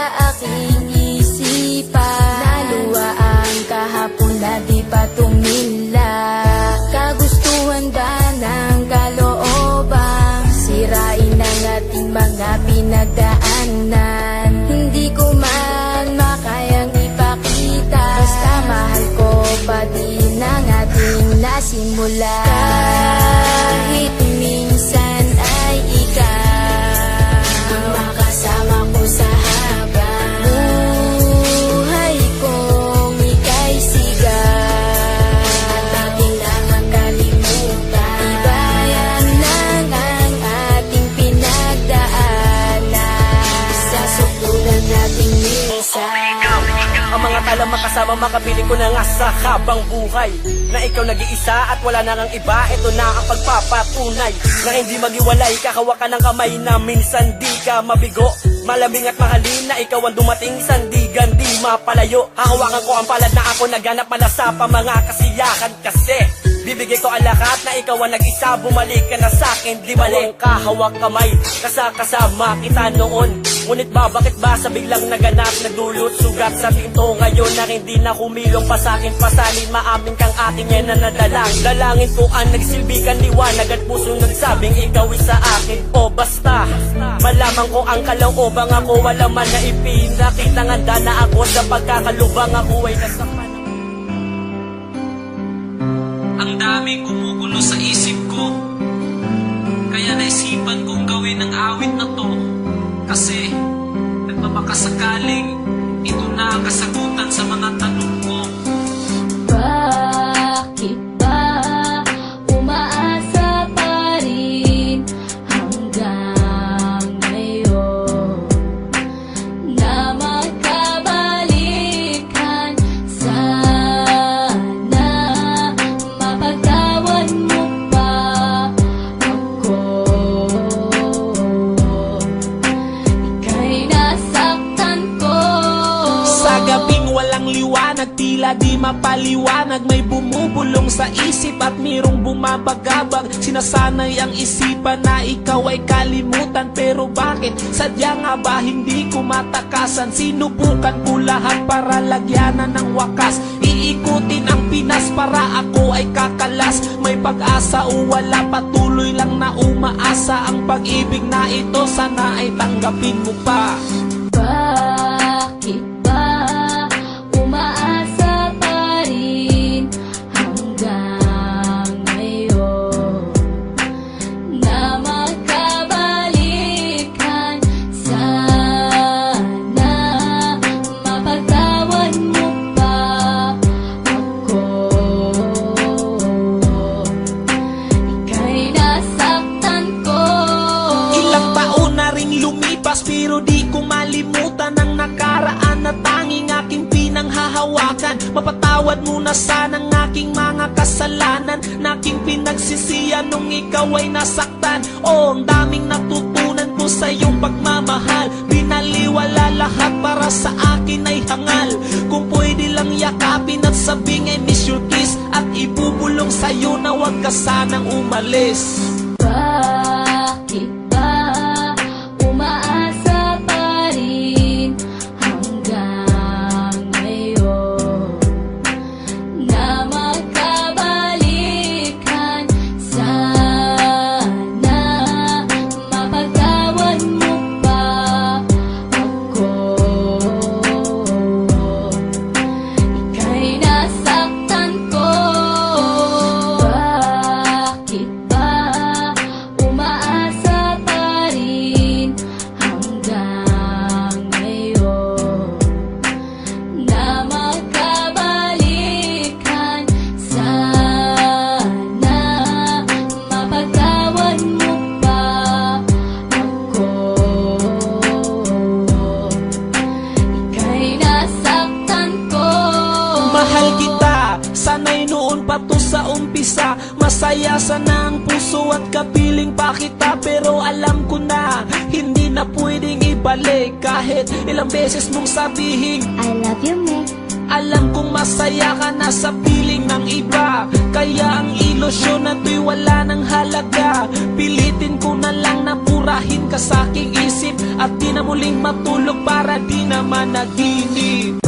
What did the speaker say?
sa aking isipan. Naluwa ang kahapon na di pa tumila. Kagustuhan ba ng kalooban? Sirain ang ating mga pinagdaanan. Hindi ko man makayang ipakita, basta mahal ko pa din ang ating nasimula. Kahit minsan ay ikaw makasama ko sa habang buhay kong ika'y sigaw. At aking lang ang kalimutan, tibayan lang ang ating pinagdaanan. Sa sukulan nating minsan, ang mga talang makasama makabili ko na nga sa habang buhay, na ikaw nag-iisa at wala na ngang iba. Ito na ang pagpapatunay na hindi magiwalay. Kakawakan ng kamay na minsan di ka mabigo. Malamig at mahalin na ikaw ang dumating, sandigan di mapalayo. Hahawakan ko ang palad na ako naganap malasa pa mga kasiyahan. Kasi bibigay ko ang lahat na ikaw ang nag-isa. Bumalik ka na sa'kin, di balik kahawak kamay. Kasama kita noon, ngunit bakit ba sa biglang naganap nagdulot sugat sa tinto ngayon na hindi na kumilong pa sa'kin. Pasalin maamin kang ating yan na nadalang. Dalangin ko ang nagsilbikan liwanag at puso nagsabing ikaw isa akin. O basta malaman ko ang kalooban ako, wala man na ipinakita. Handa na ako sa pagkakalubang, ako ay nasakpan. Ang daming gumugulo sa isip ko, kaya naisipan kong gawin ang awit na to. Kasi nagpapakasakaling ito na ang kasagutan sa mga tanong ko. bakit ba umaasa pa rin hanggang ngayon na magkabalikan? Sana mapagtawan mo pa ako. Ika'y nasaktan ko. Sa gabing walang liwanag, tila di mapaliwanag, may bumubulong sa isip at mayroong bumabagabag. Sinasanay ang isipan na ikaw ay kalimutan, pero bakit? Sadya nga ba hindi ko matakasan? Sinubukan ko lahat para lagyanan ng wakas. Iikutin ang Pinas para ako ay kakalas. May pag-asa o wala, patuloy lang na umaasa. Ang pag-ibig na ito sana ay tanggapin mo pa. Bakit ba umaasa pa rin hanggang ngayon na magkabalikan? Sana mapagtawan mo pa ako. Ika'y nasaktan ko. Ilang taon na rin lumipas, pero di ko malimutan ang nakaraan na tanging aking pinanghahawakan. Mapatawad mo na sana ang aking mga kasalanan na aking pinagsisiyan nung ikaw ay nasaktan. Oh, ang daming natutunan ko sa iyong pagmamahal. Binaliwala lahat para sa akin ay hangal. Kung pwede lang yakapin at sabing I miss your kiss, at ibubulong sa'yo na huwag ka sanang umalis. Bakit ba umaasa pa rin hanggang ngayon na magkabalikan? Sana mapagtawan mo pa ako. Ika'y nasaktan ko. Bakit ba umaasa pa rin hanggang ngayon na magkabalikan? Sana mapagtawan mo pa ako. Ika'y nasaktan ko. Mahal kita, sanay noon pa to sa umpisa. Masaya sana ang puso at kapiling pa kita, pero alam ko na hindi na pwedeng ibalik. Kahit ilang beses mong sabihin I love you, me. Alam kong masaya ka na sa piling ng iba, kaya ang ilusyon na to'y wala ng halaga. Pilitin ko na lang na purahin ka sa aking isip, at di na muling matulog para di na managinip.